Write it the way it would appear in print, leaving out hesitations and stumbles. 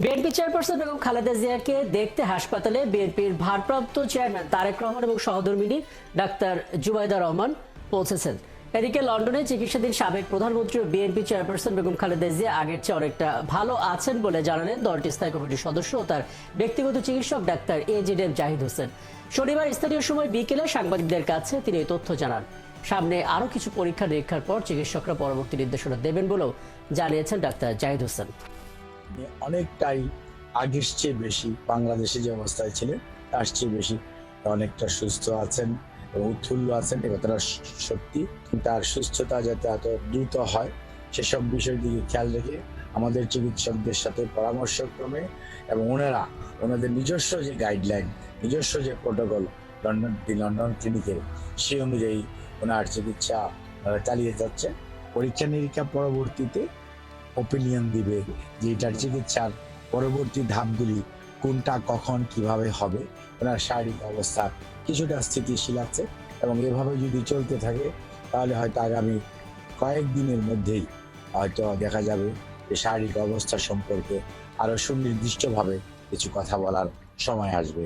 BNP chairperson Begum Khaleda জিয়াকে দেখতে হাসপাতালে বিএনপির ভারপ্রাপ্ত চেয়ারম্যান তারেক রহমান এবং সহধর্মিণী ডাক্তার জুবাইদা রহমান পৌঁছেছেন। এদিকে লন্ডনে চিকিৎসাধীন সাবেক প্রধানমন্ত্রী ও বিএনপি চেয়ারপারসন বেগম খালেদা জিয়া আগের চেয়ে অনেকটা ভালো আছেন বলে জানালেন দলটির স্থায়ী কমিটির সদস্য ও তার ব্যক্তিগত চিকিৎসক ডাক্তার এজেডএম জাহিদ হোসেন। শনিবার স্থানীয় সময় বিকেলে সাংবাদিকদের কাছে তিনি এই তথ্য জানান। সামনে আরও কিছু পরীক্ষা নিরীক্ষার পর চিকিৎসকরা পরবর্তী নির্দেশনা দেবেন বলেও জানিয়েছেন ডাক্তার জাহিদ হোসেন। অনেকটাই আগের চেয়ে বেশি বাংলাদেশে যে অবস্থায় ছিলেন তার চেয়ে বেশি অনেকটা সুস্থ আছেন এবং উৎফুল্ল আছেন। এ কথাটা সত্যি। তার সুস্থতা যাতে এত দ্রুত হয় সেসব বিষয়ের দিকে খেয়াল রেখে আমাদের চিকিৎসকদের সাথে পরামর্শক্রমে এবং ওনাদের নিজস্ব যে গাইডলাইন, নিজস্ব যে প্রোটোকল লন্ডন ক্লিনিকের, সেই অনুযায়ী ওনার চিকিৎসা চালিয়ে যাচ্ছে। পরীক্ষা নিরীক্ষা পরবর্তীতে ওপিনিয়ন দিবে যে এটার চিকিৎসার পরবর্তী ধাপগুলি কোনটা, কখন, কিভাবে হবে। ওনার শারীরিক অবস্থা কিছুটা স্থিতিশীল আছে এবং এভাবে যদি চলতে থাকে তাহলে হয়তো আগামী কয়েকদিনের মধ্যেই হয়তো দেখা যাবে যে শারীরিক অবস্থা সম্পর্কে আরো সুনির্দিষ্টভাবে কিছু কথা বলার সময় আসবে।